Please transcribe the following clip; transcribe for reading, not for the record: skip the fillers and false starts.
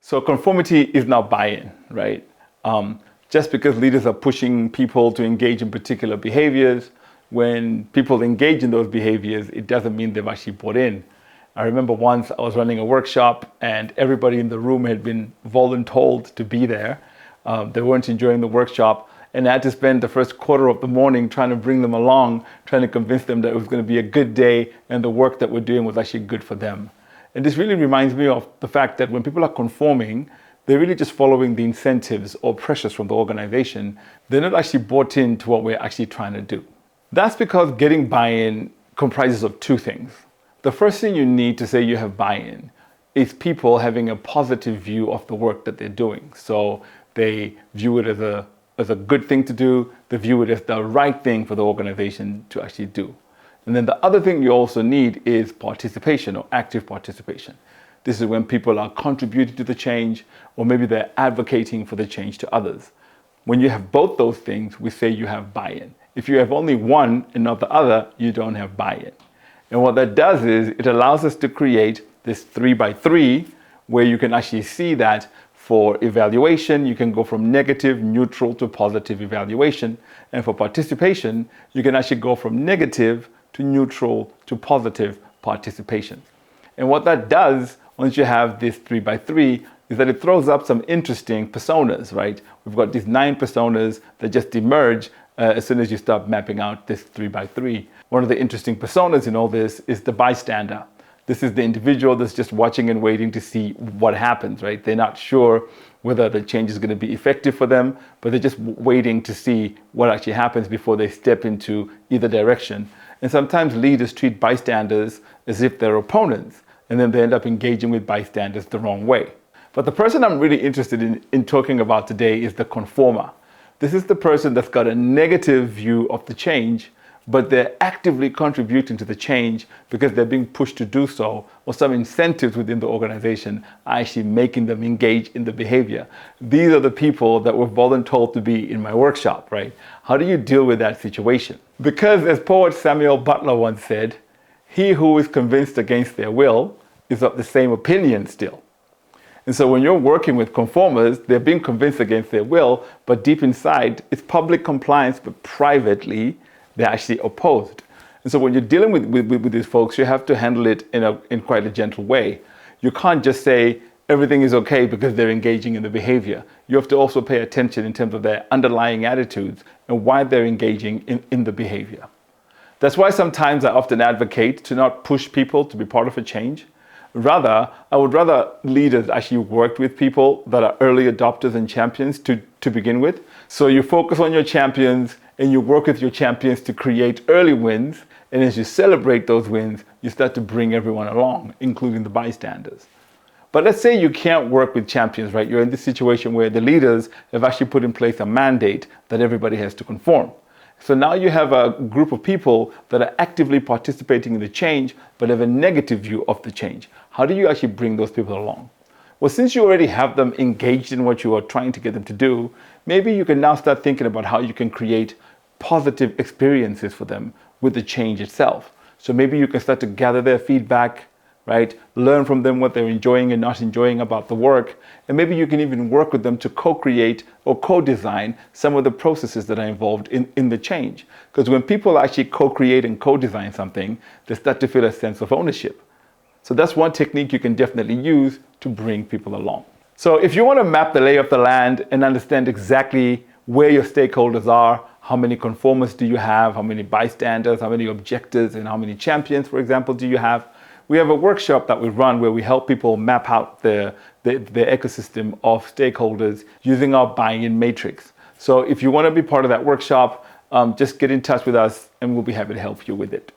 So conformity is not buy-in, right? Just because leaders are pushing people to engage in particular behaviors, when people engage in those behaviors, it doesn't mean they've actually bought in. I remember once I was running a workshop and everybody in the room had been voluntold to be there. They weren't enjoying the workshop, and I had to spend the first quarter of the morning trying to bring them along, trying to convince them that it was going to be a good day and the work that we're doing was actually good for them. And this really reminds me of the fact that when people are conforming, they're really just following the incentives or pressures from the organization. They're not actually bought into what we're actually trying to do. That's because getting buy-in comprises of two things. The first thing you need to say you have buy-in is people having a positive view of the work that they're doing. So they view it as a good thing to do. They view it as the right thing for the organization to actually do. And then the other thing you also need is participation or active participation. This is when people are contributing to the change, or maybe they're advocating for the change to others. When you have both those things, we say you have buy-in. If you have only one and not the other, you don't have buy-in. And what that does is it allows us to create this 3x3 where you can actually see that for evaluation, you can go from negative, neutral to positive evaluation. And for participation, you can actually go from negative to neutral to positive participation. And what that does, once you have this 3x3, is that it throws up some interesting personas, right? We've got these 9 personas that just emerge as soon as you start mapping out this 3x3. One of the interesting personas in all this is the bystander. This is the individual that's just watching and waiting to see what happens, right? They're not sure whether the change is going to be effective for them, but they're just waiting to see what actually happens before they step into either direction. And sometimes leaders treat bystanders as if they're opponents, and then they end up engaging with bystanders the wrong way. But the person I'm really interested in talking about today is the conformer. This is the person that's got a negative view of the change, but they're actively contributing to the change because they're being pushed to do so, or some incentives within the organization are actually making them engage in the behavior. These are the people that were voluntold to be in my workshop, right? How do you deal with that situation? Because as poet Samuel Butler once said, he who is convinced against their will is of the same opinion still. And so when you're working with conformers, they're being convinced against their will, but deep inside, it's public compliance, but privately, they're actually opposed. And so when you're dealing with these folks, you have to handle it in quite a gentle way. You can't just say everything is okay because they're engaging in the behavior. You have to also pay attention in terms of their underlying attitudes and why they're engaging in the behavior. That's why sometimes I often advocate to not push people to be part of a change. I would rather leaders actually work with people that are early adopters and champions to begin with. So you focus on your champions and you work with your champions to create early wins. And as you celebrate those wins, you start to bring everyone along, including the bystanders. But let's say you can't work with champions, right? You're in this situation where the leaders have actually put in place a mandate that everybody has to conform. So now you have a group of people that are actively participating in the change, but have a negative view of the change. How do you actually bring those people along? Well, since you already have them engaged in what you are trying to get them to do, maybe you can now start thinking about how you can create positive experiences for them with the change itself. So maybe you can start to gather their feedback, right? Learn from them what they're enjoying and not enjoying about the work. And maybe you can even work with them to co-create or co-design some of the processes that are involved in the change. Because when people actually co-create and co-design something, they start to feel a sense of ownership. So that's one technique you can definitely use to bring people along. So if you want to map the lay of the land and understand exactly where your stakeholders are, how many conformers do you have, how many bystanders, how many objectors, and how many champions, for example, do you have, we have a workshop that we run where we help people map out the ecosystem of stakeholders using our buy-in matrix. So if you want to be part of that workshop, just get in touch with us and we'll be happy to help you with it.